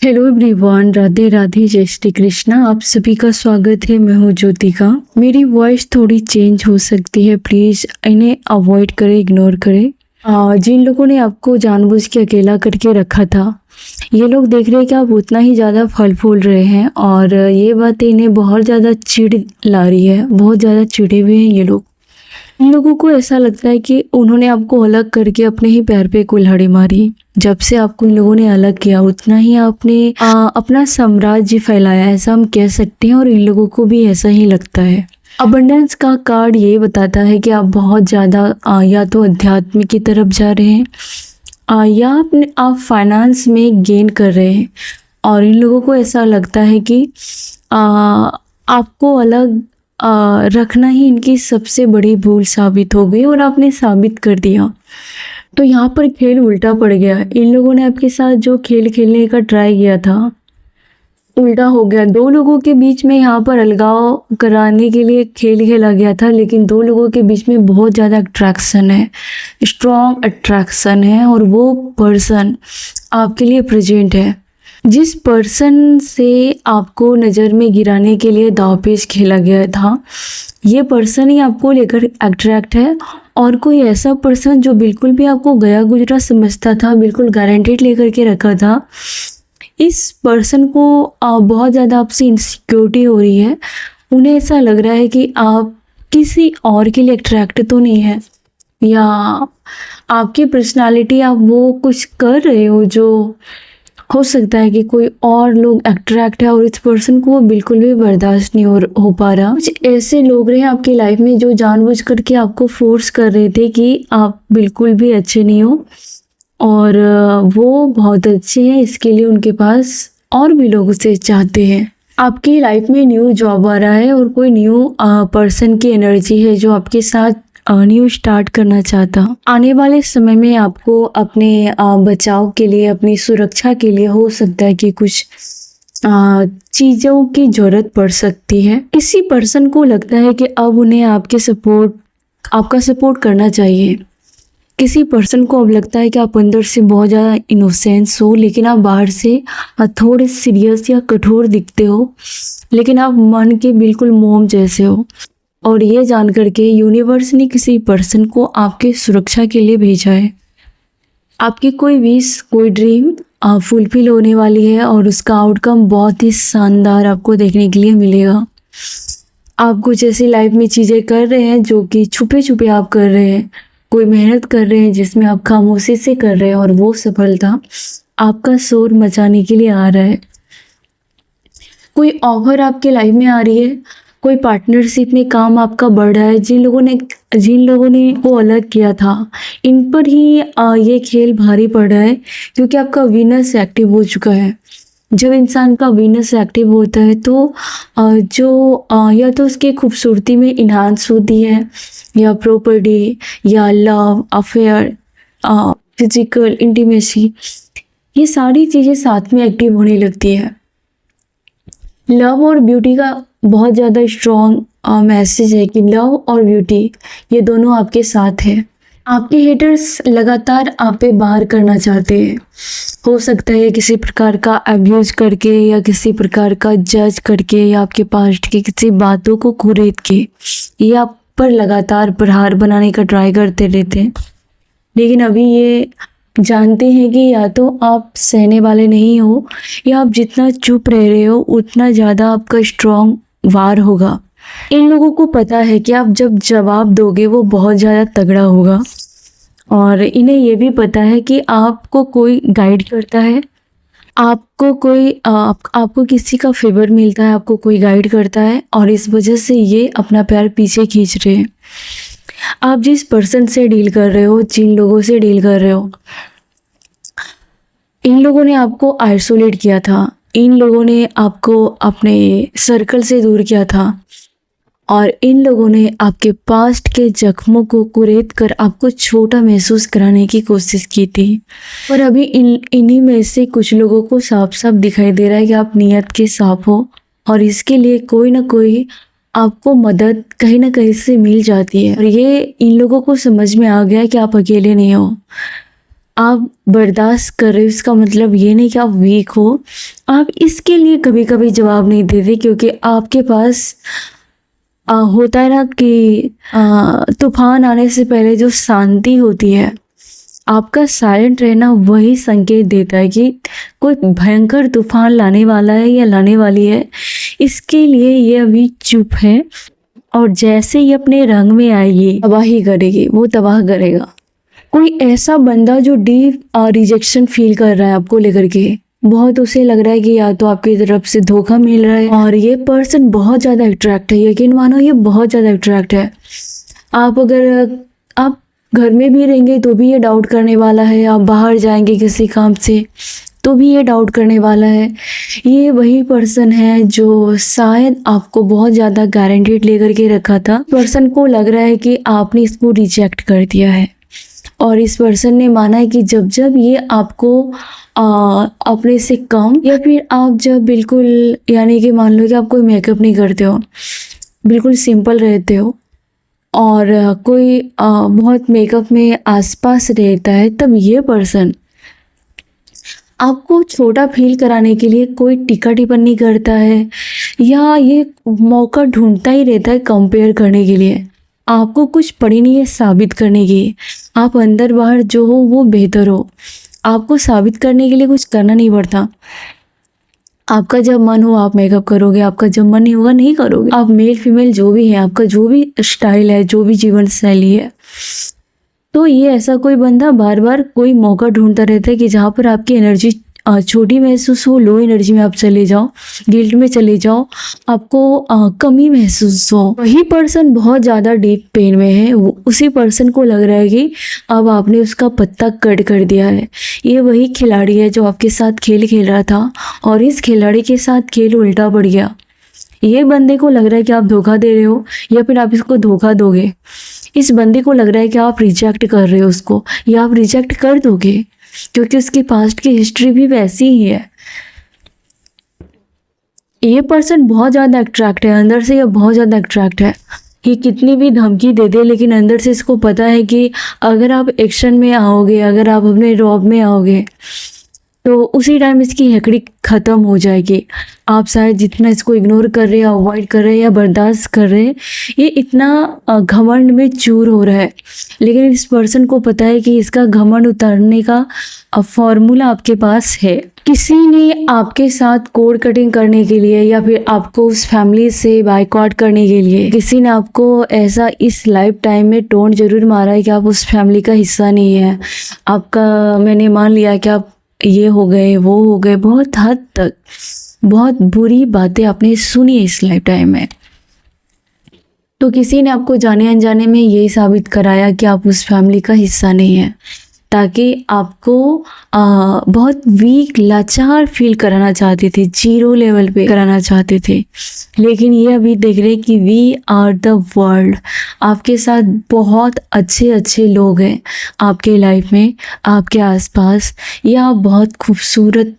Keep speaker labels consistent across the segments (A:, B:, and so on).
A: Hello everyone, Radhe Radhe, जय श्री कृष्णा। आप सभी का स्वागत है। मैं हूँ ज्योतिका। मेरी वॉइस थोड़ी चेंज हो सकती है, प्लीज़ इन्हें अवॉइड करें, इग्नोर करें। जिन लोगों ने आपको जानबूझ के अकेला करके रखा था, ये लोग देख रहे हैं कि आप उतना ही ज़्यादा फल फूल रहे हैं और ये बात इन्हें बहुत ज़्यादा चिढ़ ला रही है। बहुत ज़्यादा चिढ़े हुए हैं ये लोग। इन लोगों को ऐसा लगता है कि उन्होंने आपको अलग करके अपने ही पैर पे कुल्हाड़ी मारी। जब से आपको इन लोगों ने अलग किया, उतना ही आपने अपना साम्राज्य फैलाया, ऐसा हम कह सकते हैं। और इन लोगों को भी ऐसा ही लगता है। अबंडेंस का कार्ड ये बताता है कि आप बहुत ज़्यादा या तो अध्यात्म की तरफ जा रहे हैं या आप फाइनेंस में गेन कर रहे हैं। और इन लोगों को ऐसा लगता है कि आपको अलग रखना ही इनकी सबसे बड़ी भूल साबित हो गई और आपने साबित कर दिया। तो यहाँ पर खेल उल्टा पड़ गया। इन लोगों ने आपके साथ जो खेल खेलने का ट्राई किया था, उल्टा हो गया। दो लोगों के बीच में यहाँ पर अलगाव कराने के लिए खेल खेला गया था, लेकिन दो लोगों के बीच में बहुत ज़्यादा अट्रैक्शन है, स्ट्रॉन्ग अट्रैक्शन है। और वो पर्सन आपके लिए प्रेजेंट है। जिस पर्सन से आपको नज़र में गिराने के लिए दांवपेच खेला गया था, ये पर्सन ही आपको लेकर अट्रैक्ट है। और कोई ऐसा पर्सन जो बिल्कुल भी आपको गया गुजरा समझता था, बिल्कुल गारंटेड लेकर के रखा था, इस पर्सन को बहुत ज़्यादा आपसे इनसिक्योरिटी हो रही है। उन्हें ऐसा लग रहा है कि आप किसी और के लिए अट्रैक्ट तो नहीं है, या आपकी पर्सनालिटी आप वो कुछ कर रहे हो जो हो सकता है कि कोई और लोग अट्रैक्ट है और इस पर्सन को वो बिल्कुल भी बर्दाश्त नहीं हो पा रहा। कुछ ऐसे लोग रहे आपकी लाइफ में जो जानबूझ करके आपको फोर्स कर रहे थे कि आप बिल्कुल भी अच्छे नहीं हो और वो बहुत अच्छे हैं, इसके लिए उनके पास और भी लोग उसे चाहते हैं। आपकी लाइफ में न्यू जॉब आ रहा है और कोई न्यू पर्सन की एनर्जी है जो आपके साथ न्यू स्टार्ट करना चाहता। आने वाले समय में आपको अपने बचाव के लिए, अपनी सुरक्षा के लिए हो सकता है कि कुछ चीज़ों की ज़रूरत पड़ सकती है। किसी पर्सन को लगता है कि अब उन्हें आपका सपोर्ट करना चाहिए। किसी पर्सन को अब लगता है कि आप अंदर से बहुत ज़्यादा इनोसेंस हो, लेकिन आप बाहर से थोड़े सीरियस या कठोर दिखते हो, लेकिन आप मन के बिल्कुल मोम जैसे हो। और ये जान करके यूनिवर्स ने किसी पर्सन को आपके सुरक्षा के लिए भेजा है। आपकी कोई विश, कोई ड्रीम फुलफिल होने वाली है और उसका आउटकम बहुत ही शानदार आपको देखने के लिए मिलेगा। आप कुछ ऐसी लाइफ में चीज़ें कर रहे हैं जो कि छुपे छुपे आप कर रहे हैं। कोई मेहनत कर रहे हैं जिसमें आप खामोशी से कर रहे हैं और वो सफलता आपका शोर मचाने के लिए आ रहा है। कोई ऑफर आपके लाइफ में आ रही है, कोई पार्टनरशिप में काम आपका बढ़ रहा है। जिन लोगों ने वो अलग किया था, इन पर ही ये खेल भारी पड़ रहा है, क्योंकि आपका वीनस एक्टिव हो चुका है। जब इंसान का वीनस एक्टिव होता है तो या तो उसकी खूबसूरती में इन्हांस होती है, या प्रॉपर्टी, या लव अफेयर, फिजिकल इंटीमेसी, ये सारी चीज़ें साथ में एक्टिव होने लगती है। लव और ब्यूटी का बहुत ज़्यादा स्ट्रॉन्ग मैसेज है कि लव और ब्यूटी ये दोनों आपके साथ है। आपके हेटर्स लगातार आप पे बाहर करना चाहते हैं। हो सकता है किसी प्रकार का अब्यूज़ करके, या किसी प्रकार का जज करके, या आपके पास्ट की किसी बातों को कुरेद के ये आप पर लगातार प्रहार बनाने का ट्राई करते रहते हैं। लेकिन अभी ये जानते हैं कि या तो आप सहने वाले नहीं हो, या आप जितना चुप रह रहे हो उतना ज़्यादा आपका स्ट्रॉन्ग वार होगा। इन लोगों को पता है कि आप जब जवाब दोगे वो बहुत ज़्यादा तगड़ा होगा। और इन्हें ये भी पता है कि आपको कोई गाइड करता है, आपको किसी का फेवर मिलता है, आपको कोई गाइड करता है, और इस वजह से ये अपना पैर पीछे खींच रहे हैं। आप जिस पर्सन से डील कर रहे हो, जिन लोगों से डील कर रहे हो, इन लोगों ने आपको आइसोलेट किया था, इन लोगों ने आपको अपने सर्कल से दूर किया था, और इन लोगों ने आपके पास्ट के जख्मों को कुरेद कर आपको छोटा महसूस कराने की कोशिश की थी। और अभी इन्हीं में से कुछ लोगों को साफ साफ दिखाई दे रहा है कि आप नियत के साफ हो, और इसके लिए कोई ना कोई आपको मदद कहीं ना कहीं से मिल जाती है। और ये इन लोगों को समझ में आ गया कि आप अकेले नहीं हो। आप बर्दाश्त कर रहे हो इसका मतलब ये नहीं कि आप वीक हो। आप इसके लिए कभी कभी जवाब नहीं देते क्योंकि आपके पास होता है ना कि तूफान आने से पहले जो शांति होती है, आपका साइलेंट रहना वही संकेत देता है कि कोई भयंकर तूफान लाने वाला है या लाने वाली है। इसके लिए ये अभी चुप है और जैसे ही अपने रंग में आएगी तबाही करेगी, वो तबाह करेगा। कोई ऐसा बंदा जो डीप रिजेक्शन फील कर रहा है आपको लेकर के, बहुत उसे लग रहा है कि या तो आपकी तरफ से धोखा मिल रहा है और ये पर्सन बहुत ज़्यादा अट्रैक्ट है, यकीन मानो ये बहुत ज़्यादा अट्रैक्ट है। आप अगर आप घर में भी रहेंगे तो भी ये डाउट करने वाला है, आप बाहर जाएंगे किसी काम से तो भी ये डाउट करने वाला है। ये वही पर्सन है जो शायद आपको बहुत ज़्यादा गारंटीड लेकर के रखा था। पर्सन को लग रहा है कि आपने इसको रिजेक्ट कर दिया है और इस पर्सन ने माना है कि जब जब ये आपको अपने से कम या फिर आप जब बिल्कुल यानी कि मान लो कि आप कोई मेकअप नहीं करते हो, बिल्कुल सिंपल रहते हो और कोई बहुत मेकअप में आसपास रहता है, तब ये पर्सन आपको छोटा फील कराने के लिए कोई टीका टिप्पणी करता है या ये मौका ढूंढता ही रहता है कंपेयर करने के लिए। आपको कुछ पड़ी नहीं है साबित करने की, आप अंदर बाहर जो हो वो बेहतर हो, आपको साबित करने के लिए कुछ करना नहीं पड़ता। आपका जब मन हो आप मेकअप करोगे, आपका जब मन नहीं होगा नहीं करोगे। आप मेल फीमेल जो भी है, आपका जो भी स्टाइल है, जो भी जीवन शैली है, तो ये ऐसा कोई बंदा बार बार कोई मौका ढूंढता रहता है कि जहाँ पर आपकी एनर्जी छोटी महसूस हो, लो एनर्जी में आप चले जाओ, गिल्ट में चले जाओ, आपको कमी महसूस हो। वही पर्सन बहुत ज़्यादा डीप पेन में है, उसी पर्सन को लग रहा है कि अब आपने उसका पत्ता कट कर दिया है। ये वही खिलाड़ी है जो आपके साथ खेल खेल रहा था और इस खिलाड़ी के साथ खेल उल्टा पड़ गया। ये बंदे को लग रहा है कि आप धोखा दे रहे हो या फिर आप इसको धोखा दोगे। इस बंदे को लग रहा है कि आप रिजेक्ट कर रहे हो उसको या आप रिजेक्ट कर दोगे क्योंकि उसकी पास्ट की हिस्ट्री भी वैसी ही है। ये पर्सन बहुत ज़्यादा अट्रैक्ट है, अंदर से ये बहुत ज़्यादा अट्रैक्ट है। ये कितनी भी धमकी दे दे लेकिन अंदर से इसको पता है कि अगर आप एक्शन में आओगे, अगर आप अपने रॉब में आओगे तो उसी टाइम इसकी हेकड़ी ख़त्म हो जाएगी। आप शायद जितना इसको इग्नोर कर रहे हैं, अवॉइड कर रहे हैं या बर्दाश्त कर रहे हैं, ये इतना घमंड में चूर हो रहा है, लेकिन इस पर्सन को पता है कि इसका घमंड उतारने का फॉर्मूला आपके पास है। किसी ने आपके साथ कोड कटिंग करने के लिए या फिर आपको उस फैमिली से बायकॉट करने के लिए किसी ने आपको ऐसा इस लाइफ टाइम में टोन जरूर मारा है कि आप उस फैमिली का हिस्सा नहीं है। आपका मैंने मान लिया कि आप ये हो गए वो हो गए, बहुत हद तक बहुत बुरी बातें आपने सुनी इस लाइफ टाइम में। तो किसी ने आपको जाने अनजाने में यही साबित कराया कि आप उस फैमिली का हिस्सा नहीं है ताकि आपको बहुत वीक लाचार फील कराना चाहते थे, जीरो लेवल पे कराना चाहते थे। लेकिन ये अभी देख रहे कि वी आर द वर्ल्ड। आपके साथ बहुत अच्छे अच्छे लोग हैं आपके लाइफ में, आपके आसपास, या आप बहुत खूबसूरत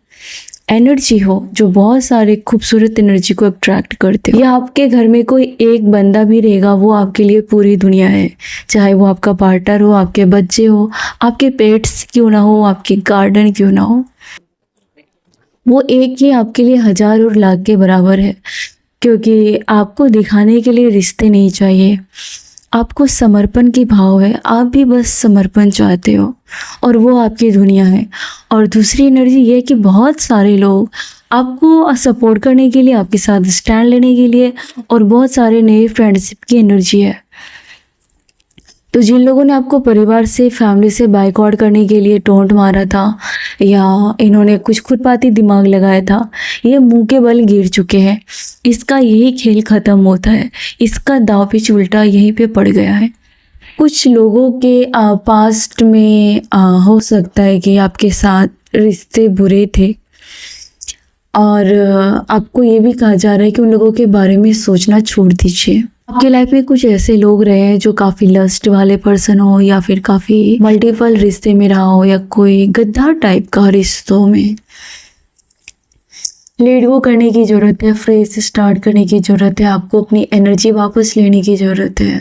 A: एनर्जी हो जो बहुत सारे खूबसूरत एनर्जी को अट्रैक्ट करते हो। या आपके घर में कोई एक बंदा भी रहेगा वो आपके लिए पूरी दुनिया है, चाहे वो आपका पार्टनर हो, आपके बच्चे हो, आपके पेट्स क्यों ना हो, आपके गार्डन क्यों ना हो, वो एक ही आपके लिए हजार और लाख के बराबर है। क्योंकि आपको दिखाने के लिए रिश्ते नहीं चाहिए, आपको समर्पण की भाव है, आप भी बस समर्पण चाहते हो और वो आपकी दुनिया है। और दूसरी एनर्जी ये है कि बहुत सारे लोग आपको सपोर्ट करने के लिए, आपके साथ स्टैंड लेने के लिए, और बहुत सारे नए फ्रेंडशिप की एनर्जी है। तो जिन लोगों ने आपको परिवार से, फैमिली से बायकॉट करने के लिए टोंट मारा था या इन्होंने कुछ खुरपाती दिमाग लगाया था, ये मुंह के बल गिर चुके हैं। इसका यही खेल ख़त्म होता है, इसका दाव पेच उल्टा यहीं पे पड़ गया है। कुछ लोगों के पास्ट में हो सकता है कि आपके साथ रिश्ते बुरे थे और आपको ये भी कहा जा रहा है कि उन लोगों के बारे में सोचना छोड़ दीजिए। आपके लाइफ में कुछ ऐसे लोग रहे हैं जो काफ़ी लस्ट वाले पर्सन हो या फिर काफ़ी मल्टीपल रिश्ते में रहा हो या कोई गद्दार टाइप का रिश्तों में। लेट गो करने की ज़रूरत है, फ्रेश स्टार्ट करने की ज़रूरत है, आपको अपनी एनर्जी वापस लेने की ज़रूरत है।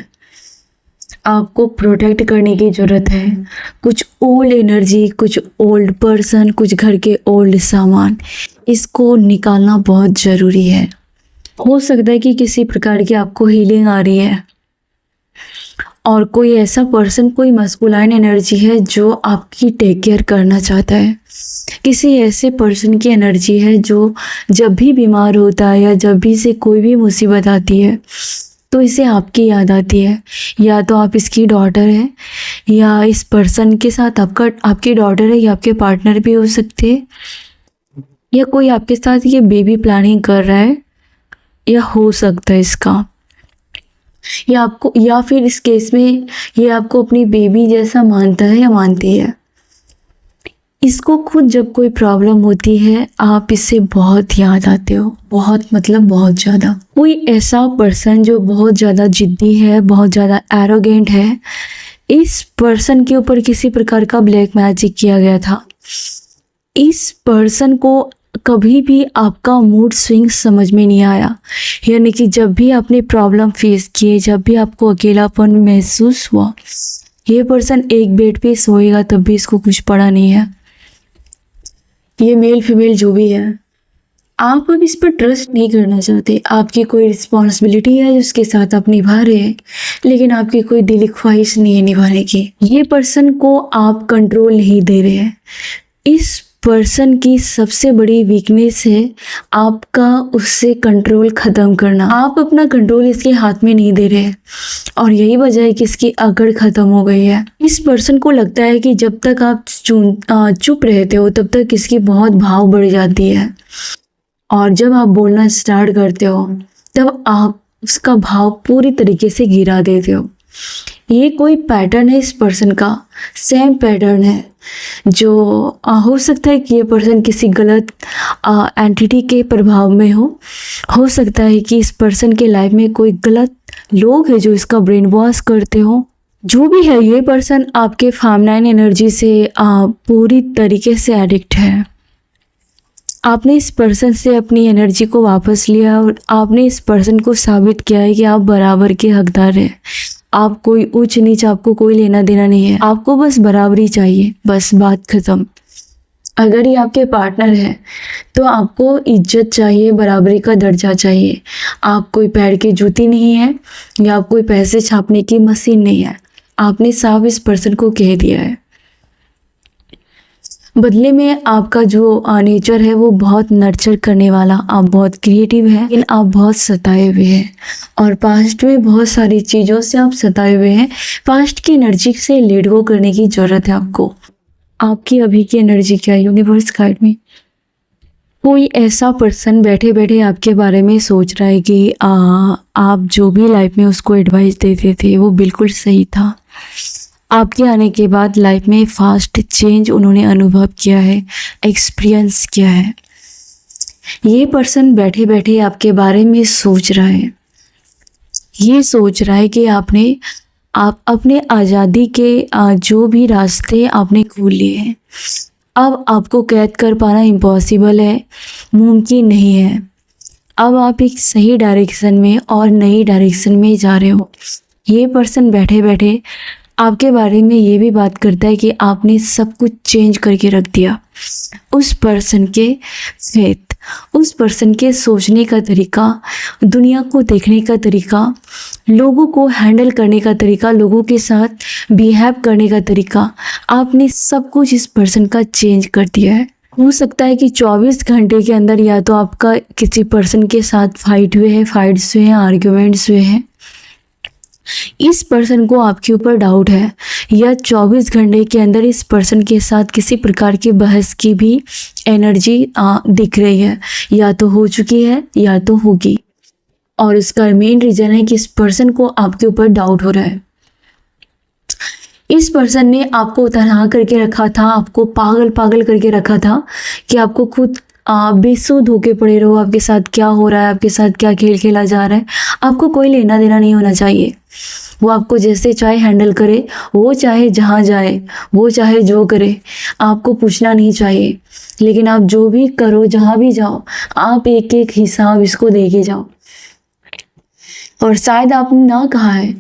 A: आपको प्रोटेक्ट करने की ज़रूरत है। कुछ ओल्ड एनर्जी, कुछ ओल्ड पर्सन, कुछ घर के ओल्ड सामान, इसको निकालना बहुत ज़रूरी है। हो सकता है कि किसी प्रकार की आपको हीलिंग आ रही है और कोई ऐसा पर्सन, कोई मस्कुलाइन एनर्जी है जो आपकी टेक केयर करना चाहता है। किसी ऐसे पर्सन की एनर्जी है जो जब भी बीमार होता है या जब भी से कोई भी मुसीबत आती है तो इसे आपकी याद आती है। या तो आप इसकी डॉटर है, या इस पर्सन के साथ आपकी डॉटर है, या आपके पार्टनर भी हो सकते हैं, या कोई आपके साथ ये बेबी प्लानिंग कर रहा है, या हो सकता है इसका, या फिर इस केस में ये आपको अपनी बेबी जैसा मानता है या मानती है। इसको खुद जब कोई प्रॉब्लम होती है आप इससे बहुत याद आते हो, बहुत मतलब बहुत ज़्यादा। कोई ऐसा पर्सन जो बहुत ज़्यादा जिद्दी है, बहुत ज़्यादा एरोगेंट है, इस पर्सन के ऊपर किसी प्रकार का ब्लैक मैजिक किया गया था। इस पर्सन को कभी भी आपका मूड स्विंग समझ में नहीं आया, यानी कि जब भी आपने प्रॉब्लम फेस किए, जब भी आपको अकेलापन महसूस हुआ, ये पर्सन एक बेड पे सोएगा तब भी इसको कुछ पड़ा नहीं है। ये मेल फीमेल जो भी है, आप अब इस पर ट्रस्ट नहीं करना चाहते। आपकी कोई रिस्पॉन्सिबिलिटी है जिसके साथ आप निभा रहे हैं, लेकिन आपकी कोई दिली ख्वाहिश नहीं है निभाने की। ये पर्सन को आप कंट्रोल नहीं दे रहे हैं। इस पर्सन की सबसे बड़ी वीकनेस है आपका उससे कंट्रोल ख़त्म करना। आप अपना कंट्रोल इसके हाथ में नहीं दे रहे हैं और यही वजह है कि इसकी अकड़ ख़त्म हो गई है। इस पर्सन को लगता है कि जब तक आप चुप रहते हो तब तक इसकी बहुत भाव बढ़ जाती है, और जब आप बोलना स्टार्ट करते हो तब आप उसका भाव पूरी तरीके से गिरा देते हो। ये कोई पैटर्न है इस पर्सन का, सेम पैटर्न है जो हो सकता है कि ये पर्सन किसी गलत एंटिटी के प्रभाव में हो सकता है कि इस पर्सन के लाइफ में कोई गलत लोग हैं जो इसका ब्रेन वॉश करते हो। जो भी है, ये पर्सन आपके फेमिनाइन एनर्जी से पूरी तरीके से एडिक्ट है। आपने इस पर्सन से अपनी एनर्जी को वापस लिया और आपने इस पर्सन को साबित किया है कि आप बराबर के हकदार हैं। आप कोई ऊंच नीच, आपको कोई लेना देना नहीं है, आपको बस बराबरी चाहिए, बस बात खत्म। अगर ये आपके पार्टनर है तो आपको इज्जत चाहिए, बराबरी का दर्जा चाहिए। आप कोई पैर की जूती नहीं है या आप कोई पैसे छापने की मशीन नहीं है। आपने साफ इस पर्सन को कह दिया है। बदले में आपका जो नेचर है वो बहुत नर्चर करने वाला, आप बहुत क्रिएटिव हैं, लेकिन आप बहुत सताए हुए हैं और पास्ट में बहुत सारी चीज़ों से आप सताए हुए हैं। पास्ट की एनर्जी से लेट गो करने की ज़रूरत है आपको। आपकी अभी की एनर्जी क्या है यूनिवर्स गाइड में? कोई ऐसा पर्सन बैठे बैठे आपके बारे में सोच रहा है कि आप जो भी लाइफ में उसको एडवाइस देते थे वो बिल्कुल सही था। आपके आने के बाद लाइफ में फास्ट चेंज उन्होंने अनुभव किया है, एक्सपीरियंस किया है। ये पर्सन बैठे बैठे आपके बारे में सोच रहा है, ये सोच रहा है कि आप अपने आज़ादी के जो भी रास्ते आपने खोल लिए हैं, अब आपको कैद कर पाना इम्पॉसिबल है, मुमकिन नहीं है। अब आप एक सही डायरेक्शन में और नई डायरेक्शन में जा रहे हो। ये पर्सन बैठे बैठे आपके बारे में ये भी बात करता है कि आपने सब कुछ चेंज करके रख दिया। उस पर्सन के फेथ, उस पर्सन के सोचने का तरीका, दुनिया को देखने का तरीका, लोगों को हैंडल करने का तरीका, लोगों के साथ बिहेव करने का तरीका, आपने सब कुछ इस पर्सन का चेंज कर दिया है। हो सकता है कि 24 घंटे के अंदर या तो आपका किसी पर्सन के साथ फाइट्स हुए हैं, आर्ग्यूमेंट्स हुए हैं, इस पर्सन को आपके ऊपर डाउट है, या 24 घंटे के अंदर इस पर्सन के साथ किसी प्रकार की बहस की भी एनर्जी दिख रही है, या तो हो चुकी है या तो होगी। और इसका मेन रीज़न है कि इस पर्सन को आपके ऊपर डाउट हो रहा है। इस पर्सन ने आपको तनहा करके रखा था, आपको पागल करके रखा था कि आपको खुद बेसुध होके पड़े रहो। आपके साथ क्या हो रहा है, आपके साथ क्या खेल खेला जा रहा है, आपको कोई लेना देना नहीं होना चाहिए। वो आपको जैसे चाहे हैंडल करे, वो चाहे जहाँ जाए, वो चाहे जो करे, आपको पूछना नहीं चाहिए। लेकिन आप जो भी करो, जहाँ भी जाओ, आप एक एक हिसाब इसको दे के जाओ। और शायद आपने ना कहा है,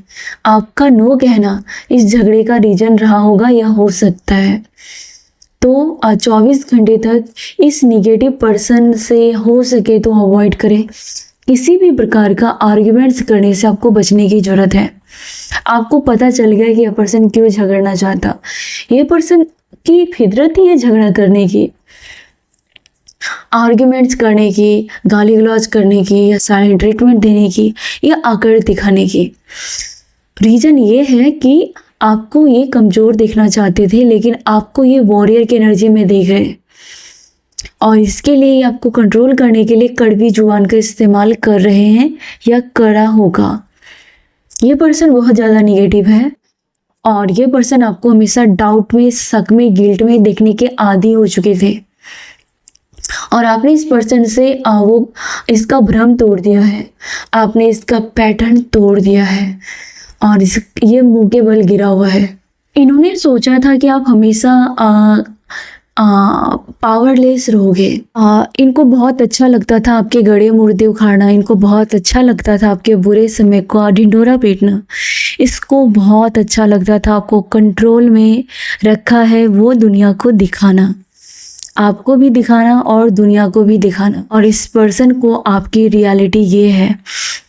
A: आपका नो कहना इस झगड़े का रीजन रहा होगा या हो सकता है। तो 24 घंटे तक इस निगेटिव पर्सन से हो सके तो अवॉइड करें। किसी भी प्रकार का आर्ग्यूमेंट्स करने से आपको बचने की ज़रूरत है। आपको पता चल गया कि यह पर्सन क्यों झगड़ना चाहता, ये पर्सन की फितरत ही है झगड़ा करने की, आर्ग्यूमेंट्स करने की, गाली गलौज करने की, या साइलेंट ट्रीटमेंट देने की, या आकड़ दिखाने की। रीज़न ये है कि आपको ये कमज़ोर देखना चाहते थे, लेकिन आपको ये वॉरियर की एनर्जी में देख रहे हैं, और इसके लिए आपको कंट्रोल करने के लिए कड़वी जुबान का इस्तेमाल कर रहे हैं या करा होगा। ये पर्सन बहुत ज़्यादा निगेटिव है, और ये पर्सन आपको हमेशा डाउट में, शक में, गिल्ट में देखने के आदी हो चुके थे, और आपने इस पर्सन से वो इसका भ्रम तोड़ दिया है, आपने इसका पैटर्न तोड़ दिया है, और ये मुंह के बल गिरा हुआ है। इन्होंने सोचा था कि आप हमेशा पावरलेस रहोगे। इनको बहुत अच्छा लगता था आपके गड़े मुर्दे उखाड़ना, इनको बहुत अच्छा लगता था आपके बुरे समय को ढिंढोरा पीटना, इसको बहुत अच्छा लगता था आपको कंट्रोल में रखा है वो दुनिया को दिखाना, आपको भी दिखाना और दुनिया को भी दिखाना। और इस पर्सन को आपकी रियलिटी ये है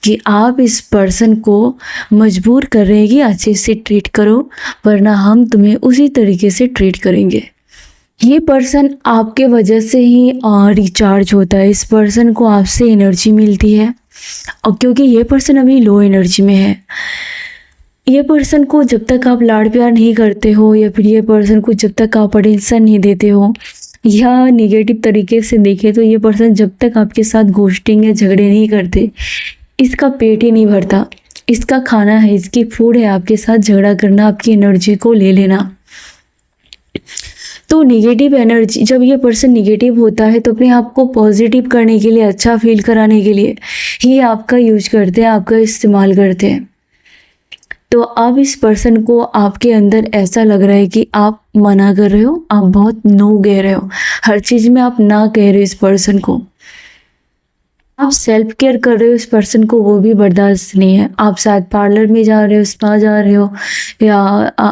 A: कि आप इस पर्सन को मजबूर कर रहे हैं कि अच्छे से ट्रीट करो, वरना हम तुम्हें उसी तरीके से ट्रीट करेंगे। ये पर्सन आपके वजह से ही रिचार्ज होता है, इस पर्सन को आपसे एनर्जी मिलती है, और क्योंकि ये पर्सन अभी लो एनर्जी में है, ये पर्सन को जब तक आप लाड़ प्यार नहीं करते हो, या फिर ये पर्सन को जब तक आप अटेंशन नहीं देते हो, या निगेटिव तरीके से देखे तो ये पर्सन जब तक आपके साथ घोस्टिंग या झगड़े नहीं करते, इसका पेट ही नहीं भरता। इसका खाना है, इसकी फूड है आपके साथ झगड़ा करना, आपकी एनर्जी को ले लेना। तो निगेटिव एनर्जी, जब ये पर्सन निगेटिव होता है तो अपने आप को पॉजिटिव करने के लिए, अच्छा फील कराने के लिए ही आपका यूज करते हैं, आपका इस्तेमाल करते हैं। तो अब इस पर्सन को आपके अंदर ऐसा लग रहा है कि आप मना कर रहे हो, आप बहुत नो कह रहे हो, हर चीज़ में आप ना कह रहे हो इस पर्सन को, आप सेल्फ केयर कर रहे हो इस पर्सन को, वो भी बर्दाश्त नहीं है। आप शायद पार्लर में जा रहे हो, स्पा जा रहे हो, या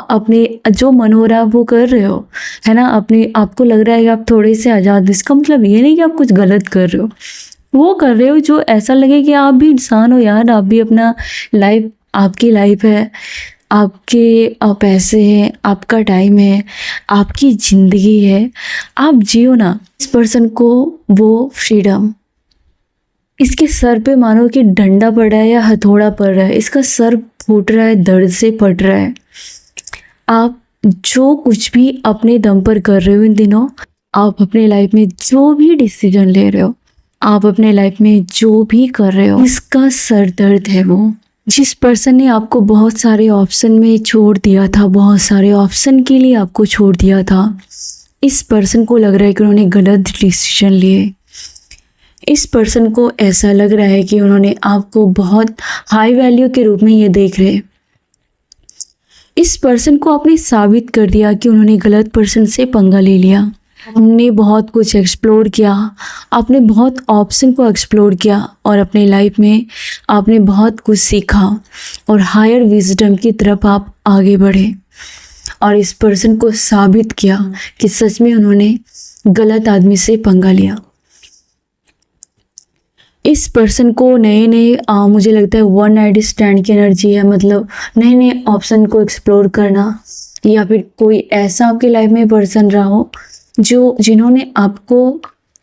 A: अपने जो मन हो रहा है वो कर रहे हो, है ना। अपने आपको लग रहा है कि आप थोड़े से आज़ाद, इसका मतलब ये नहीं कि आप कुछ गलत कर रहे हो, वो कर रहे हो जो ऐसा लगे कि आप भी इंसान हो यार, आप भी अपना लाइफ, आपकी लाइफ है, आपके पैसे हैं, आपका टाइम है, आपकी ज़िंदगी है, आप जियो ना। इस पर्सन को वो फ्रीडम, इसके सर पे मानो कि डंडा पड़ रहा है या हथौड़ा पड़ रहा है, इसका सर फूट रहा है, दर्द से फट रहा है। आप जो कुछ भी अपने दम पर कर रहे हो इन दिनों, आप अपने लाइफ में जो भी डिसीजन ले रहे हो, आप अपने लाइफ में जो भी कर रहे हो, इसका सर दर्द है वो। जिस पर्सन ने आपको बहुत सारे ऑप्शन में छोड़ दिया था, बहुत सारे ऑप्शन के लिए आपको छोड़ दिया था, इस पर्सन को लग रहा है कि उन्होंने गलत डिसीजन लिए। इस पर्सन को ऐसा लग रहा है कि उन्होंने आपको बहुत हाई वैल्यू के रूप में ये देख रहे। इस पर्सन को आपने साबित कर दिया कि उन्होंने गलत पर्सन से पंगा ले लिया। हमने बहुत कुछ एक्सप्लोर किया, आपने बहुत ऑप्शन को एक्सप्लोर किया, और अपने लाइफ में आपने बहुत कुछ सीखा, और हायर विजडम की तरफ आप आगे बढ़े, और इस पर्सन को साबित किया कि सच में उन्होंने गलत आदमी से पंगा लिया। इस पर्सन को नए नए मुझे लगता है वन नाइट स्टैंड की एनर्जी है, मतलब नए नए ऑप्शन को एक्सप्लोर करना, या फिर कोई ऐसा आपकी लाइफ में पर्सन रहा हो जिन्होंने आपको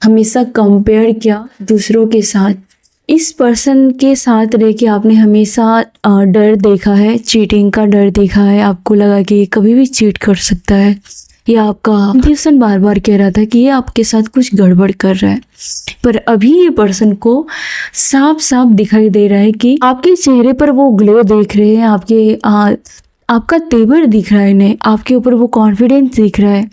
A: हमेशा कंपेयर किया दूसरों के साथ। इस पर्सन के साथ रह के आपने हमेशा डर देखा है, चीटिंग का डर देखा है, आपको लगा कि ये कभी भी चीट कर सकता है, या आपका इंट्यूशन बार बार कह रहा था कि ये आपके साथ कुछ गड़बड़ कर रहा है। पर अभी ये पर्सन को साफ साफ दिखाई दे रहा है कि आपके चेहरे पर वो ग्लो देख रहे हैं, आपका तेवर दिख रहा है इन्हें, आपके ऊपर वो कॉन्फिडेंस दिख रहा है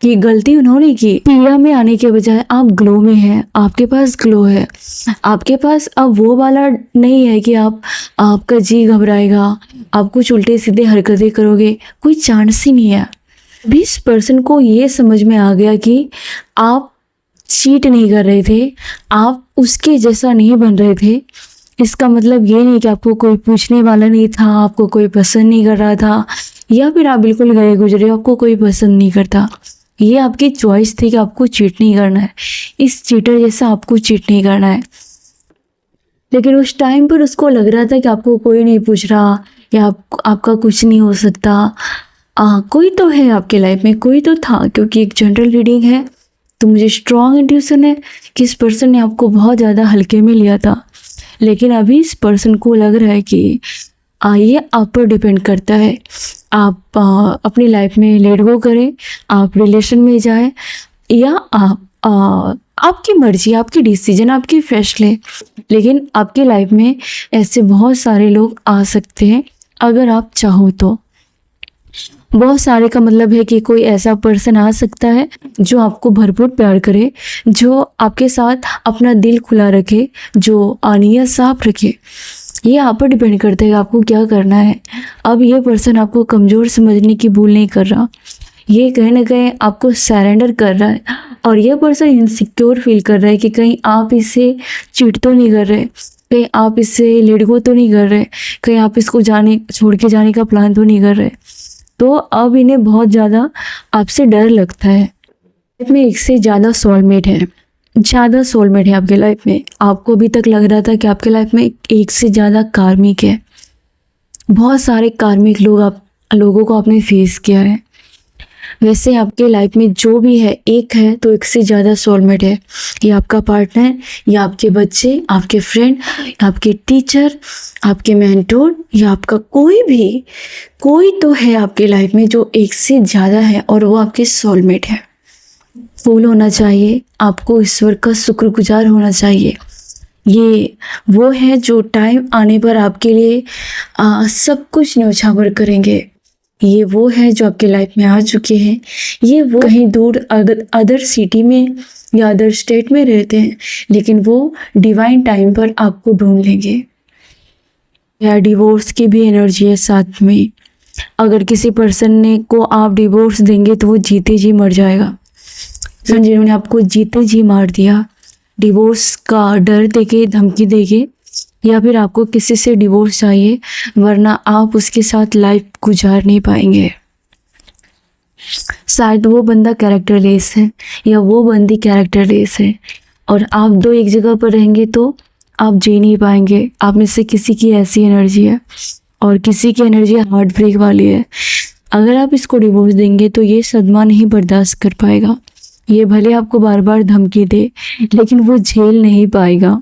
A: कि गलती उन्होंने की, पीड़ा में आने के बजाय आप ग्लो में हैं, आपके पास ग्लो है, आपके पास अब वो वाला नहीं है कि आपका जी घबराएगा, आप कुछ उल्टे सीधे हरकतें करोगे, कोई चांस ही नहीं है। अभी इस पर्सन को ये समझ में आ गया कि आप चीट नहीं कर रहे थे, आप उसके जैसा नहीं बन रहे थे, इसका मतलब ये नहीं कि आपको कोई पूछने वाला नहीं था, आपको कोई पसंद नहीं कर रहा था, या फिर आप बिल्कुल गए गुजरे, आपको कोई पसंद नहीं करता। ये आपकी चॉइस थी कि आपको चीट नहीं करना है, इस चीटर जैसा आपको चीट नहीं करना है। लेकिन उस टाइम पर उसको लग रहा था कि आपको कोई नहीं पूछ रहा, या आपका कुछ नहीं हो सकता। कोई तो है आपके लाइफ में, कोई तो था, क्योंकि एक जनरल रीडिंग है तो मुझे स्ट्रॉन्ग इंट्यूशन है कि इस पर्सन ने आपको बहुत ज़्यादा हल्के में लिया था। लेकिन अभी इस पर्सन को लग रहा है कि ये आप पर डिपेंड करता है। आप अपनी लाइफ में लेट गो करें, आप रिलेशन में जाएं, या आप आपकी मर्जी, आपकी डिसीजन, आपकी फैसले। लेकिन आपकी लाइफ में ऐसे बहुत सारे लोग आ सकते हैं अगर आप चाहो तो। बहुत सारे का मतलब है कि कोई ऐसा पर्सन आ सकता है जो आपको भरपूर प्यार करे, जो आपके साथ अपना दिल खुला रखे, जो नीयत साफ रखे। ये आप पर डिपेंड करता है कि आपको क्या करना है। अब ये पर्सन आपको कमज़ोर समझने की भूल नहीं कर रहा, ये कहीं ना कहीं आपको सरेंडर कर रहा है। और यह पर्सन इनसिक्योर फील कर रहा है कि कहीं आप इसे चीट तो नहीं कर रहे, कहीं आप इससे लेट गो तो नहीं कर रहे, कहीं आप इसको छोड़ के जाने का प्लान तो नहीं कर रहे। तो अब इन्हें बहुत ज़्यादा आपसे डर लगता है। लाइफ में एक से ज़्यादा सोलमेट है, ज़्यादा सोलमेट है आपके लाइफ में। आपको अभी तक लग रहा था कि आपके लाइफ में एक से ज़्यादा कार्मिक है, बहुत सारे कार्मिक लोगों को आपने फेस किया है। वैसे आपके लाइफ में जो भी है, एक है तो एक से ज़्यादा सोलमेट है। ये आपका पार्टनर, या आपके बच्चे, आपके फ्रेंड, आपके टीचर, आपके मेंटोर, या आपका कोई तो है आपके लाइफ में जो एक से ज़्यादा है, और वो आपके सोलमेट है। फूल होना चाहिए, आपको ईश्वर का शुक्रगुजार होना चाहिए। ये वो है जो टाइम आने पर आपके लिए सब कुछ न्योछावर करेंगे। ये वो है जो आपके लाइफ में आ चुके हैं। ये वो कहीं दूर अदर सिटी में या अदर स्टेट में रहते हैं, लेकिन वो डिवाइन टाइम पर आपको ढूंढ लेंगे। या डिवोर्स की भी एनर्जी है साथ में। अगर किसी पर्सन को आप डिवोर्स देंगे तो वो जीते जी मर जाएगा। जिन्होंने आपको जीते जी मार दिया, डिवोर्स का डर देके, धमकी देके, या फिर आपको किसी से डिवोर्स चाहिए, वरना आप उसके साथ लाइफ गुजार नहीं पाएंगे। शायद वो बंदा कैरेक्टरलेस है या वो बंदी कैरेक्टरलेस है, और आप दो एक जगह पर रहेंगे तो आप जी नहीं पाएंगे। आप में से किसी की ऐसी एनर्जी है और किसी की एनर्जी हार्ट ब्रेक वाली है। अगर आप इसको डिवोर्स देंगे तो ये सदमा नहीं बर्दाश्त कर पाएगा। ये भले आपको बार बार धमकी दे, लेकिन वो झेल नहीं पाएगा।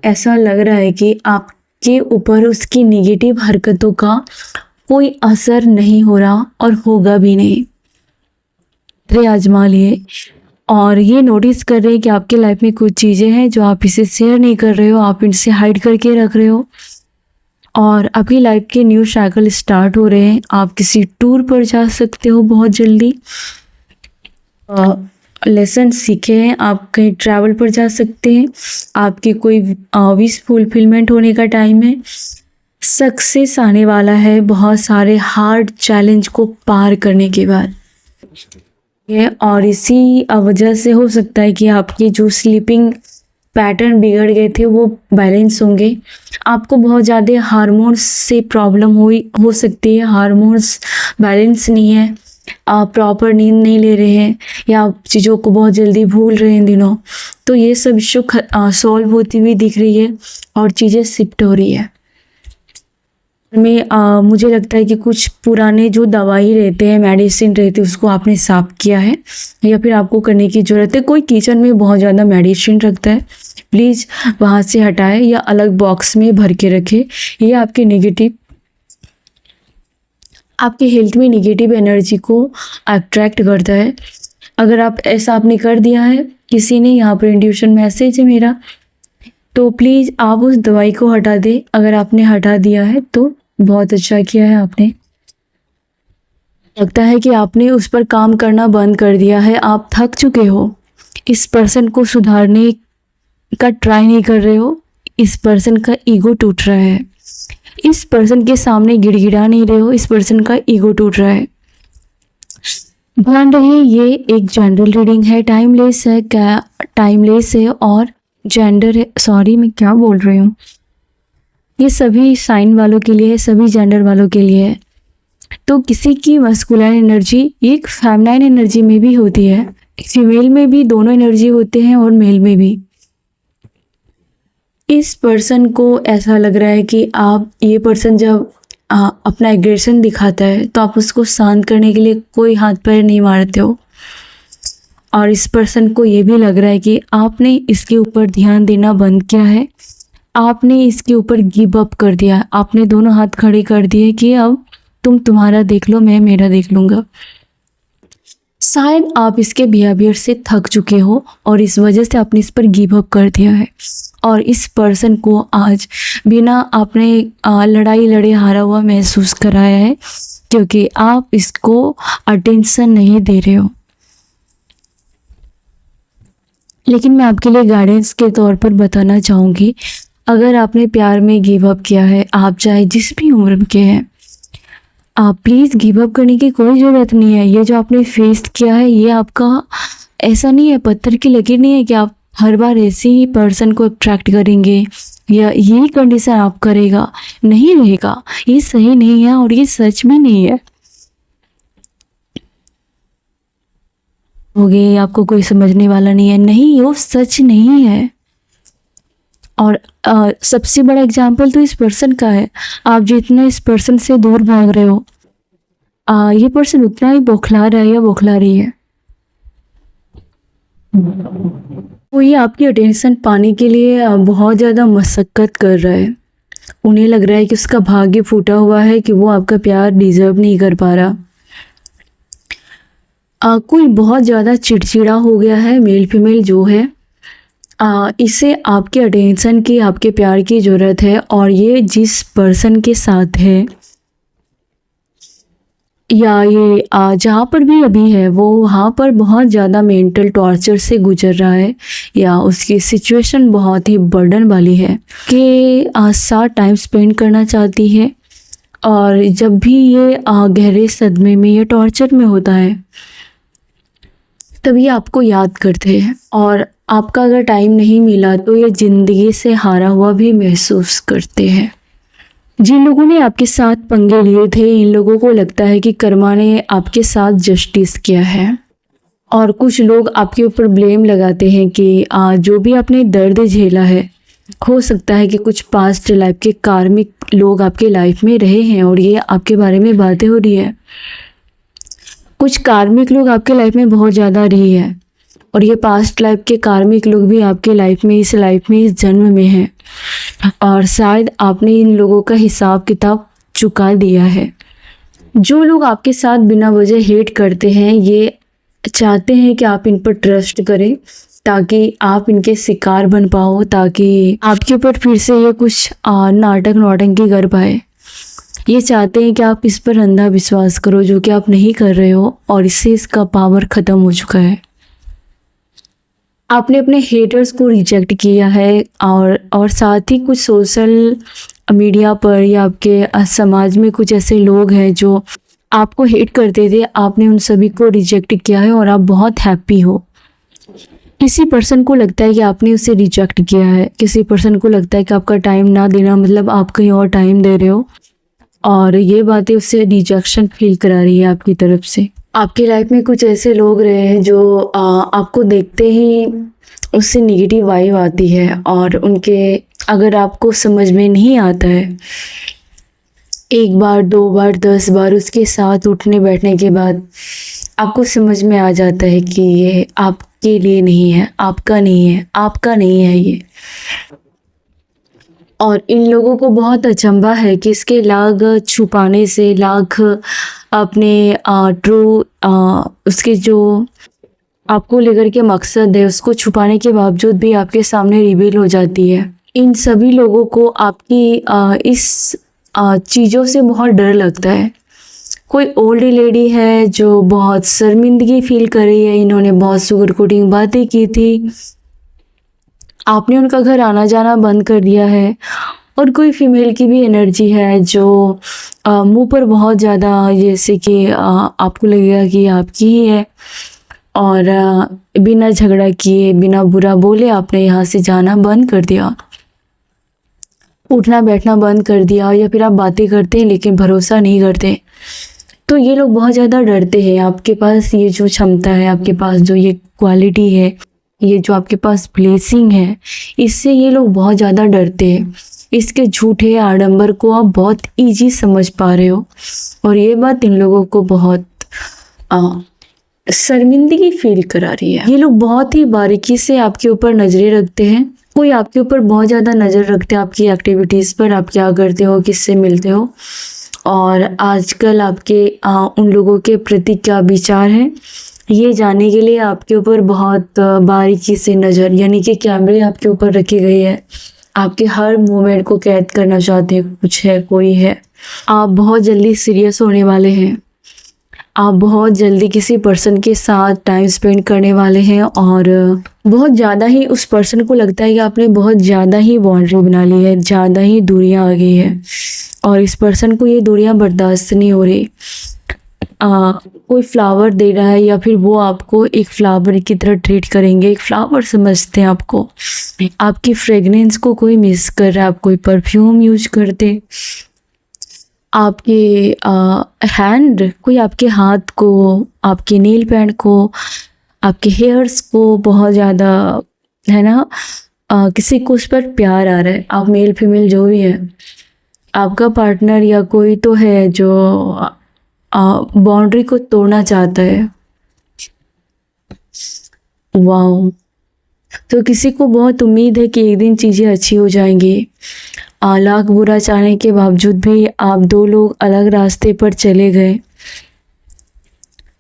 A: ऐसा लग रहा है कि आपके ऊपर उसकी नेगेटिव हरकतों का कोई असर नहीं हो रहा और होगा भी नहीं। फिर आजमा लिए, और ये नोटिस कर रहे हैं कि आपके लाइफ में कुछ चीज़ें हैं जो आप इसे शेयर नहीं कर रहे हो, आप इनसे हाइड करके रख रहे हो। और आपकी लाइफ के न्यू साइकिल स्टार्ट हो रहे हैं। आप किसी टूर पर जा सकते हो बहुत जल्दी, लेसन सीखे हैं, आप कहीं ट्रैवल पर जा सकते हैं। आपकी कोई विश फुलफिलमेंट होने का टाइम है। सक्सेस आने वाला है बहुत सारे हार्ड चैलेंज को पार करने के बाद। और इसी वजह से हो सकता है कि आपके जो स्लीपिंग पैटर्न बिगड़ गए थे वो बैलेंस होंगे। आपको बहुत ज़्यादा हार्मोन्स से प्रॉब्लम हो सकती है। हार्मोन्स बैलेंस नहीं है, आप प्रॉपर नींद नहीं ले रहे हैं, या आप चीज़ों को बहुत जल्दी भूल रहे हैं इन दिनों। तो ये सब इशू सॉल्व होती हुई दिख रही है और चीज़ें शिफ्ट हो रही है। मुझे लगता है कि कुछ पुराने जो दवाई रहते हैं, मेडिसिन रहते हैं, उसको आपने साफ किया है, या फिर आपको करने की ज़रूरत है। कोई किचन में बहुत ज़्यादा मेडिसिन रखता है, प्लीज़ वहाँ से हटाए या अलग बॉक्स में भर के रखें। ये आपके हेल्थ में नेगेटिव एनर्जी को अट्रैक्ट करता है। अगर आप ऐसा आपने कर दिया है, किसी ने यहाँ पर इंट्यूशन मैसेज है मेरा, तो प्लीज़ आप उस दवाई को हटा दें। अगर आपने हटा दिया है तो बहुत अच्छा किया है आपने। लगता है कि आपने उस पर काम करना बंद कर दिया है, आप थक चुके हो, इस पर्सन को सुधारने का ट्राई नहीं कर रहे हो, इस पर्सन का ईगो टूट रहा है, इस पर्सन के सामने गिड़गिड़ा नहीं रहे हो, इस पर्सन का ईगो टूट रहा है। ध्यान रहे, ये एक जनरल रीडिंग है, टाइमलेस है और जेंडर है, सॉरी मैं क्या बोल रही हूँ, ये सभी साइन वालों के लिए है, सभी जेंडर वालों के लिए है। तो किसी की मस्कुलाइन एनर्जी एक फेमिनाइन एनर्जी में भी होती है, फीमेल में भी दोनों एनर्जी होते हैं और मेल में भी। इस पर्सन को ऐसा लग रहा है कि आप, ये पर्सन जब अपना एग्रेशन दिखाता है तो आप उसको शांत करने के लिए कोई हाथ पैर नहीं मारते हो, और इस पर्सन को ये भी लग रहा है कि आपने इसके ऊपर ध्यान देना बंद किया है, आपने इसके ऊपर गिव अप कर दिया है, आपने दोनों हाथ खड़े कर दिए कि अब तुम तुम्हारा देख लो, मैं मेरा देख लूँगा। शायद आप इसके बिहेवियर से थक चुके हो और इस वजह से आपने इस पर गिव अप कर दिया है, और इस पर्सन को आज बिना आपने लड़ाई लड़े हारा हुआ महसूस कराया है, क्योंकि आप इसको अटेंशन नहीं दे रहे हो। लेकिन मैं आपके लिए गाइडेंस के तौर पर बताना चाहूँगी, अगर आपने प्यार में गिव अप किया है, आप चाहे जिस भी उम्र के हैं, आप प्लीज़ गिव अप करने की कोई ज़रूरत नहीं है। ये जो आपने फेस किया है, ये आपका ऐसा नहीं है, पत्थर की लकीर नहीं है कि आप हर बार ऐसे ही पर्सन को अट्रैक्ट करेंगे या यही कंडीशन आप करेगा, नहीं रहेगा। ये सही नहीं है और ये सच में नहीं है। हो गए आपको कोई समझने वाला नहीं है, नहीं, वो सच नहीं है। और सबसे बड़ा एग्जाम्पल तो इस पर्सन का है। आप जितना इस पर्सन से दूर भाग रहे हो, ये पर्सन उतना ही बौखला रहा है या बौखला रही है। वो ये आपकी अटेंशन पाने के लिए बहुत ज़्यादा मशक्क़त कर रहा है। उन्हें लग रहा है कि उसका भाग्य फूटा हुआ है, कि वो आपका प्यार डिज़र्व नहीं कर पा रहा। कोई बहुत ज़्यादा चिड़चिड़ा हो गया है, मेल फीमेल जो है, इसे आपके अटेंशन की, आपके प्यार की ज़रूरत है। और ये जिस पर्सन के साथ है या ये जहाँ पर भी अभी है, वो वहाँ पर बहुत ज़्यादा मेंटल टॉर्चर से गुजर रहा है, या उसकी सिचुएशन बहुत ही बर्डन वाली है कि साथ टाइम स्पेंड करना चाहती है। और जब भी ये गहरे सदमे में या टॉर्चर में होता है, तभी आपको याद करते हैं, और आपका अगर टाइम नहीं मिला तो ये ज़िंदगी से हारा हुआ भी महसूस करते हैं। जिन लोगों ने आपके साथ पंगे लिए थे, इन लोगों को लगता है कि कर्मा ने आपके साथ जस्टिस किया है। और कुछ लोग आपके ऊपर ब्लेम लगाते हैं कि जो भी आपने दर्द झेला है, हो सकता है कि कुछ पास्ट लाइफ के कार्मिक लोग आपके लाइफ में रहे हैं और ये आपके बारे में बातें हो रही है। कुछ कार्मिक लोग आपके लाइफ में बहुत ज़्यादा रही है, और ये पास्ट लाइफ के कार्मिक लोग भी आपके लाइफ में, इस लाइफ में, इस जन्म में हैं, और शायद आपने इन लोगों का हिसाब किताब चुका दिया है। जो लोग आपके साथ बिना वजह हेट करते हैं, ये चाहते हैं कि आप इन पर ट्रस्ट करें, ताकि आप इनके शिकार बन पाओ, ताकि आपके ऊपर फिर से ये कुछ नाटक नौटंकी कर पाए। ये चाहते हैं कि आप इस पर अंधा विश्वास करो, जो कि आप नहीं कर रहे हो, और इससे इसका पावर ख़त्म हो चुका है। आपने अपने हेटर्स को रिजेक्ट किया है, और साथ ही कुछ सोशल मीडिया पर या आपके समाज में कुछ ऐसे लोग हैं जो आपको हेट करते थे, आपने उन सभी को रिजेक्ट किया है और आप बहुत हैप्पी हो। किसी पर्सन को लगता है कि आपने उसे रिजेक्ट किया है, किसी पर्सन को लगता है कि आपका टाइम ना देना मतलब आप कहीं और टाइम दे रहे हो, और ये बातें उससे रिजेक्शन फील करा रही है आपकी तरफ से। आपकी लाइफ में कुछ ऐसे लोग रहे हैं जो आपको देखते ही उससे नेगेटिव वाइब आती है, और उनके अगर आपको समझ में नहीं आता है, एक बार, दो बार, 10 बार उसके साथ उठने बैठने के बाद आपको समझ में आ जाता है कि ये आपके लिए नहीं है, आपका नहीं है, आपका नहीं है ये। और इन लोगों को बहुत अचंभा है कि इसके लाग छुपाने से, लाख अपने ट्रू उसके जो आपको लेकर के मकसद है, उसको छुपाने के बावजूद भी आपके सामने रिवील हो जाती है। इन सभी लोगों को आपकी इस चीज़ों से बहुत डर लगता है। कोई ओल्ड लेडी है जो बहुत शर्मिंदगी फील कर रही है, इन्होंने बहुत सुगर कोटिंग बातें की थी, आपने उनका घर आना जाना बंद कर दिया है। और कोई फीमेल की भी एनर्जी है जो मुंह पर बहुत ज़्यादा, जैसे कि आपको लगेगा कि आपकी ही है, और बिना झगड़ा किए, बिना बुरा बोले आपने यहाँ से जाना बंद कर दिया, उठना बैठना बंद कर दिया, या फिर आप बातें करते हैं लेकिन भरोसा नहीं करते। तो ये लोग बहुत ज़्यादा डरते हैं। आपके पास ये जो क्षमता है, आपके पास जो ये क्वालिटी है, ये जो आपके पास ब्लेसिंग है, इससे ये लोग बहुत ज़्यादा डरते हैं। इसके झूठे आडंबर को आप बहुत इजी समझ पा रहे हो, और ये बात इन लोगों को बहुत शर्मिंदगी फील करा रही है। ये लोग बहुत ही बारीकी से आपके ऊपर नज़रें रखते हैं। कोई आपके ऊपर बहुत ज़्यादा नज़र रखते हैं, आपकी एक्टिविटीज़ पर, आप क्या करते हो, किससे मिलते हो, और आजकल आपके उन लोगों के प्रति क्या विचार है, ये जानने के लिए आपके ऊपर बहुत बारीकी से नज़र, यानी कि कैमरे आपके ऊपर रखे गए हैं। आपके हर मोमेंट को कैद करना चाहते हैं। कुछ है, कोई है। आप बहुत जल्दी सीरियस होने वाले हैं। आप बहुत जल्दी किसी पर्सन के साथ टाइम स्पेंड करने वाले हैं, और बहुत ज़्यादा ही उस पर्सन को लगता है कि आपने बहुत ज़्यादा ही बाउंड्री बना ली है, ज़्यादा ही दूरियां आ गई है, और इस पर्सन को ये दूरियां बर्दाश्त नहीं हो रही। कोई फ्लावर दे रहा है, या फिर वो आपको एक फ्लावर की तरह ट्रीट करेंगे, एक फ्लावर समझते हैं आपको। आपकी फ्रेगनेंस को कोई मिस कर रहा है, आप कोई परफ्यूम यूज करते, आपके हैंड, कोई आपके हाथ को, आपके नील पैंट को, आपके हेयर्स को बहुत ज़्यादा, है ना, किसी को उस पर प्यार आ रहा है। आप मेल फीमेल जो भी है, आपका पार्टनर या कोई तो है जो बाउंड्री को तोड़ना चाहता है। वाओ। तो किसी को बहुत उम्मीद है कि एक दिन चीज़ें अच्छी हो जाएंगी। लाख बुरा चाहने के बावजूद भी आप दो लोग अलग रास्ते पर चले गए,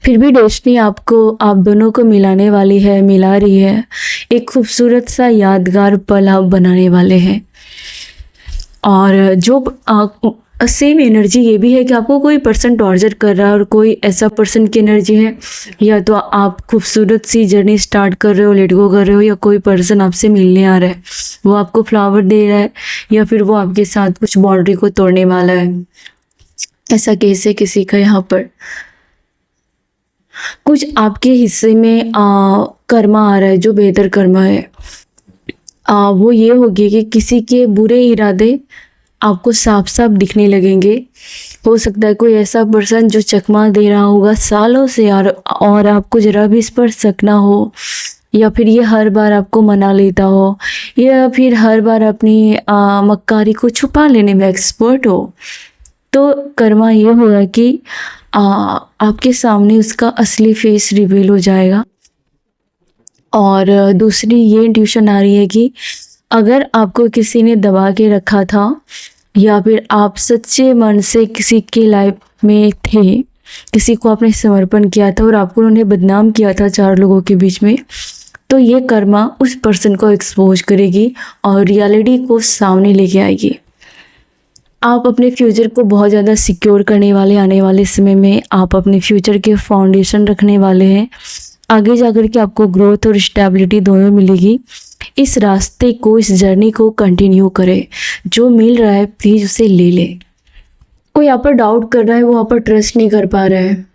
A: फिर भी डेस्टिनी आपको, आप दोनों को मिलाने वाली है, मिला रही है। एक खूबसूरत सा यादगार पल आप बनाने वाले हैं। और जो सेम एनर्जी ये भी है कि आपको कोई पर्सन टॉर्चर कर रहा है, और कोई ऐसा पर्सन की एनर्जी है, या तो आप खूबसूरत सी जर्नी स्टार्ट कर रहे हो, लेट गो कर रहे हो, या कोई पर्सन आपसे मिलने आ रहा है, वो आपको फ्लावर दे रहा है, या फिर वो आपके साथ कुछ बाउंड्री को तोड़ने वाला है। ऐसा केस है किसी का यहाँ पर। कुछ आपके हिस्से में कर्मा आ रहा है, जो बेहतर कर्मा है। वो ये होगी कि किसी के बुरे इरादे आपको साफ साफ दिखने लगेंगे। हो सकता है कोई ऐसा पर्सन जो चकमा दे रहा होगा सालों से, और आपको जरा भी इस पर शक ना हो, या फिर ये हर बार आपको मना लेता हो, या फिर हर बार अपनी मक्कारी को छुपा लेने में एक्सपर्ट हो। तो कर्मा ये होगा कि आपके सामने उसका असली फेस रिवील हो जाएगा। और दूसरी ये इंट्यूशन आ रही है कि अगर आपको किसी ने दबा के रखा था, या फिर आप सच्चे मन से किसी की लाइफ में थे, किसी को आपने समर्पण किया था और आपको उन्होंने बदनाम किया था 4 लोगों के बीच में, तो ये कर्मा उस पर्सन को एक्सपोज करेगी और रियलिटी को सामने लेके आएगी। आप अपने फ्यूचर को बहुत ज़्यादा सिक्योर करने वाले, आने वाले समय में आप अपने फ्यूचर के फाउंडेशन रखने वाले हैं। आगे जाकर के आपको ग्रोथ और स्टेबिलिटी दोनों मिलेगी। इस रास्ते को, इस जर्नी को कंटिन्यू करें। जो मिल रहा है प्लीज़ उसे ले ले। कोई आप पर डाउट कर रहा है, वो आप पर ट्रस्ट नहीं कर पा रहा है।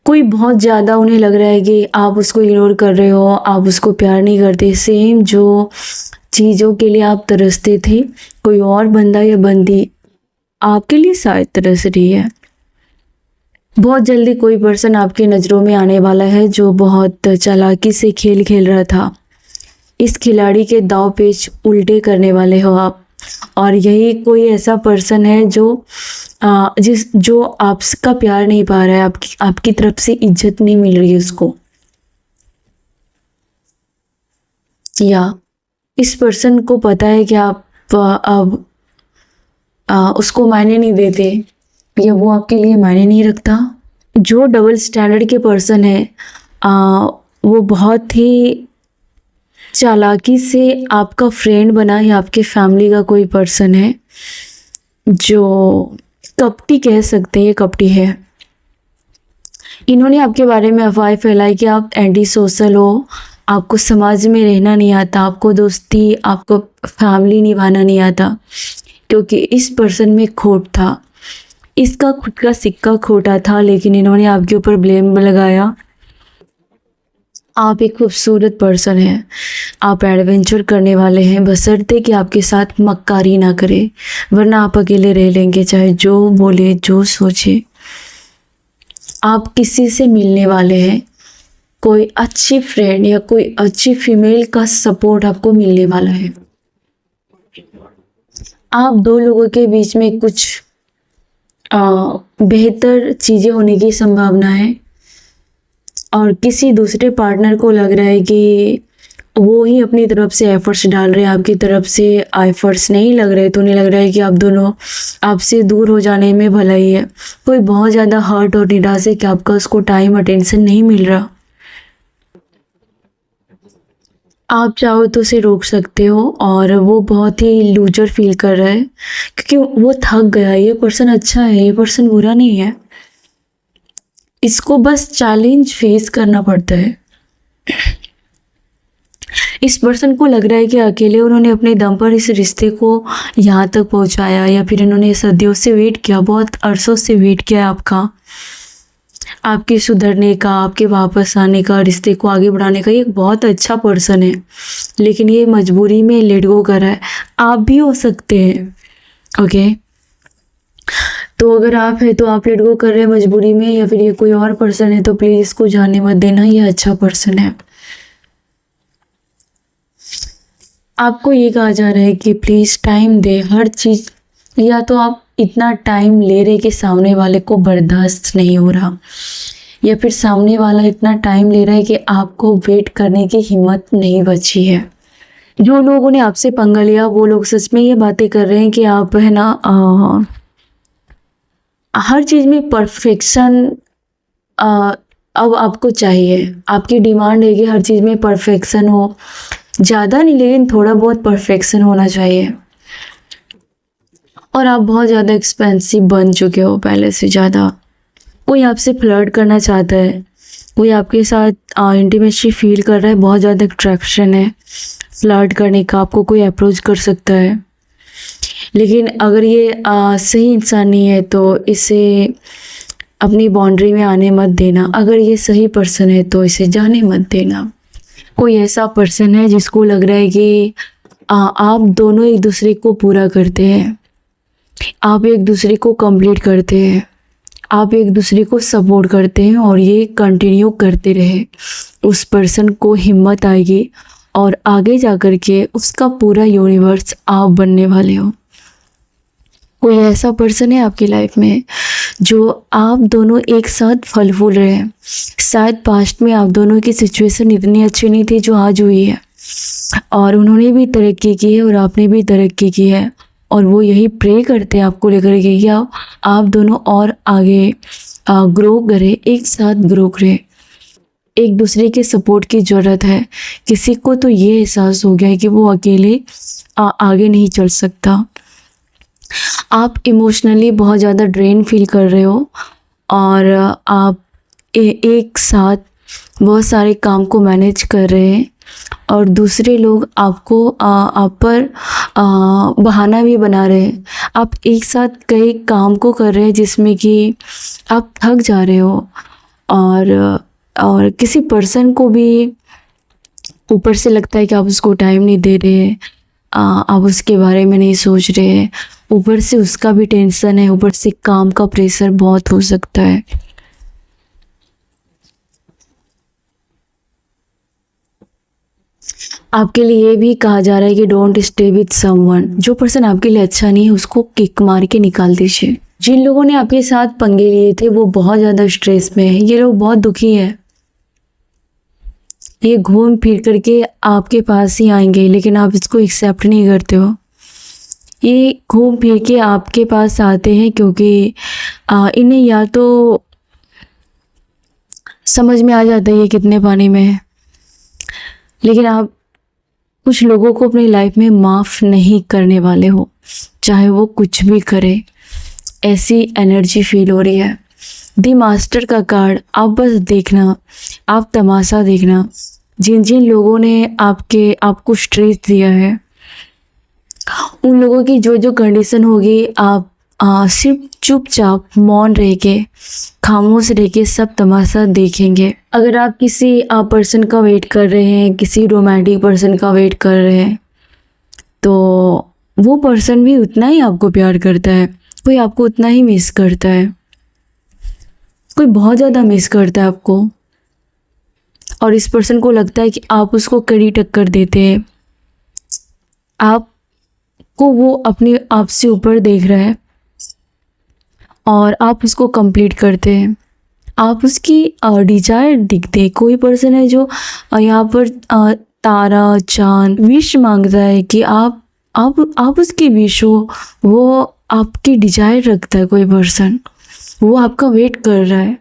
A: कोई बहुत ज़्यादा उन्हें लग रहा है कि आप उसको इग्नोर कर रहे हो, आप उसको प्यार नहीं करते। सेम जो चीज़ों के लिए आप तरसते थे, कोई और बंदा या बंदी आपके लिए शायद तरस रही है। बहुत जल्दी कोई पर्सन आपकी नज़रों में आने वाला है जो बहुत चालाकी से खेल खेल रहा था। इस खिलाड़ी के दाव पेच उल्टे करने वाले हो आप। और यही कोई ऐसा पर्सन है जो आपका प्यार नहीं पा रहा है, आपकी तरफ से इज्जत नहीं मिल रही है उसको। या इस पर्सन को पता है कि आप अब उसको मायने नहीं देते, या वो आपके लिए मायने नहीं रखता। जो डबल स्टैंडर्ड के पर्सन है, वो बहुत ही चालाकी से आपका फ्रेंड बना, या आपके फैमिली का कोई पर्सन है जो कपटी कह सकते हैं, ये कपटी है। इन्होंने आपके बारे में अफवाह फैलाई कि आप एंटी सोशल हो, आपको समाज में रहना नहीं आता, आपको दोस्ती, आपको फैमिली निभाना नहीं आता, क्योंकि इस पर्सन में खोट था। इसका खुद का सिक्का खोटा था, लेकिन इन्होंने आपके ऊपर ब्लेम लगाया आप एक खूबसूरत पर्सन हैं, आप एडवेंचर करने वाले हैं, बशर्ते कि आपके साथ मक्कारी ना करे, वरना आप अकेले रह लेंगे, चाहे जो बोले जो सोचे। आप किसी से मिलने वाले हैं, कोई अच्छी फ्रेंड या कोई अच्छी फीमेल का सपोर्ट आपको मिलने वाला है। आप दो लोगों के बीच में कुछ बेहतर चीज़ें होने की संभावना है, और किसी दूसरे पार्टनर को लग रहा है कि वो ही अपनी तरफ से एफर्ट्स डाल रहे हैं, आपकी तरफ से एफर्ट्स नहीं लग रहे, तो उन्हें लग रहा है कि आप दोनों आपसे दूर हो जाने में भलाई है। कोई बहुत ज़्यादा हर्ट और निराश है कि आपका उसको टाइम अटेंशन नहीं मिल रहा। आप चाहो तो उसे रोक सकते हो, और वो बहुत ही लूजर फील कर रहा है क्योंकि वो थक गया है। ये पर्सन अच्छा है, ये पर्सन बुरा नहीं है, इसको बस चैलेंज फेस करना पड़ता है। इस पर्सन को लग रहा है कि अकेले उन्होंने अपने दम पर इस रिश्ते को यहाँ तक पहुँचाया, या फिर इन्होंने सदियों से वेट किया, बहुत अरसों से वेट किया आपके सुधरने का, आपके वापस आने का, रिश्ते को आगे बढ़ाने का। ये एक बहुत अच्छा पर्सन है, लेकिन ये मजबूरी में लेट गो कर रहा है। आप भी हो सकते हैं, ओके। तो अगर आप है तो आप लेट गो कर रहे हैं मजबूरी में, या फिर ये कोई और पर्सन है तो प्लीज़ इसको जाने मत देना, ये अच्छा पर्सन है। आपको ये कहा जा रहा है कि प्लीज़ टाइम दे हर चीज़, या तो आप इतना टाइम ले रहे कि सामने वाले को बर्दाश्त नहीं हो रहा, या फिर सामने वाला इतना टाइम ले रहा है कि आपको वेट करने की हिम्मत नहीं बची है। जो लोगों ने आपसे पंगा लिया वो लोग सच में ये बातें कर रहे हैं कि आप है ना हर चीज़ में परफेक्शन अब आपको चाहिए। आपकी डिमांड है कि हर चीज़ में परफेक्शन हो, ज़्यादा नहीं लेकिन थोड़ा बहुत परफेक्शन होना चाहिए। और आप बहुत ज़्यादा एक्सपेंसिव बन चुके हो पहले से ज़्यादा। कोई आपसे फ्लर्ट करना चाहता है, कोई आपके साथ इंटीमेसी फील कर रहा है, बहुत ज़्यादा अट्रैक्शन है फ्लर्ट करने का, आपको कोई अप्रोच कर सकता है। लेकिन अगर ये सही इंसान नहीं है तो इसे अपनी बाउंड्री में आने मत देना। अगर ये सही पर्सन है तो इसे जाने मत देना। कोई ऐसा पर्सन है जिसको लग रहा है कि आप दोनों एक दूसरे को पूरा करते हैं, आप एक दूसरे को कंप्लीट करते हैं, आप एक दूसरे को सपोर्ट करते हैं, और ये कंटिन्यू करते रहे। उस पर्सन को हिम्मत आएगी और आगे जा कर के उसका पूरा यूनिवर्स आप बनने वाले हो। कोई ऐसा पर्सन है आपकी लाइफ में जो आप दोनों एक साथ फल फूल रहे हैं। शायद पास्ट में आप दोनों की सिचुएशन इतनी अच्छी नहीं थी जो आज हुई है, और उन्होंने भी तरक्की की है और आपने भी तरक्की की है, और वो यही प्रे करते हैं आपको लेकर के कि आप दोनों और आगे ग्रो करें, एक साथ ग्रो करें। एक दूसरे के सपोर्ट की ज़रूरत है। किसी को तो ये एहसास हो गया है कि वो अकेले आगे नहीं चल सकता। आप इमोशनली बहुत ज़्यादा ड्रेन फील कर रहे हो, और आप एक साथ बहुत सारे काम को मैनेज कर रहे हैं, और दूसरे लोग आपको आप पर बहाना भी बना रहे हैं। आप एक साथ कई काम को कर रहे हैं जिसमें कि आप थक जा रहे हो, और किसी पर्सन को भी ऊपर से लगता है कि आप उसको टाइम नहीं दे रहे, आप उसके बारे में नहीं सोच रहे, ऊपर से उसका भी टेंशन है, ऊपर से काम का प्रेशर बहुत हो सकता है। आपके लिए ये भी कहा जा रहा है कि डोंट स्टे विथ समवन। जो पर्सन आपके लिए अच्छा नहीं है उसको किक मार के निकाल दीजिए। जिन लोगों ने आपके साथ पंगे लिए थे वो बहुत ज़्यादा स्ट्रेस में है, ये लोग बहुत दुखी हैं। ये घूम फिर करके आपके पास ही आएंगे, लेकिन आप इसको एक्सेप्ट नहीं करते हो। ये घूम फिर के आपके पास आते हैं क्योंकि इन्हें या तो समझ में आ जाता है ये कितने पानी में है, लेकिन आप कुछ लोगों को अपनी लाइफ में माफ़ नहीं करने वाले हो, चाहे वो कुछ भी करे। ऐसी एनर्जी फील हो रही है। दी मास्टर का कार्ड, आप बस देखना, आप तमाशा देखना। जिन जिन लोगों ने आपको स्ट्रेस दिया है, उन लोगों की जो जो कंडीशन होगी आप सिर्फ चुपचाप मौन रह के, खामोश रह के सब तमाशा देखेंगे। अगर आप किसी पर्सन का वेट कर रहे हैं, किसी रोमांटिक पर्सन का वेट कर रहे हैं, तो वो पर्सन भी उतना ही आपको प्यार करता है, कोई आपको उतना ही मिस करता है, कोई बहुत ज़्यादा मिस करता है आपको। और इस पर्सन को लगता है कि आप उसको कड़ी टक्कर देते हैं, आपको वो अपने आप से ऊपर देख रहा है और आप उसको कंप्लीट करते हैं, आप उसकी डिजायर दिखते हैं। कोई पर्सन है जो यहाँ पर तारा चांद विश मांगता है कि आप उसकी विश हो, वो आपकी डिजायर रखता है। कोई पर्सन वो आपका वेट कर रहा है।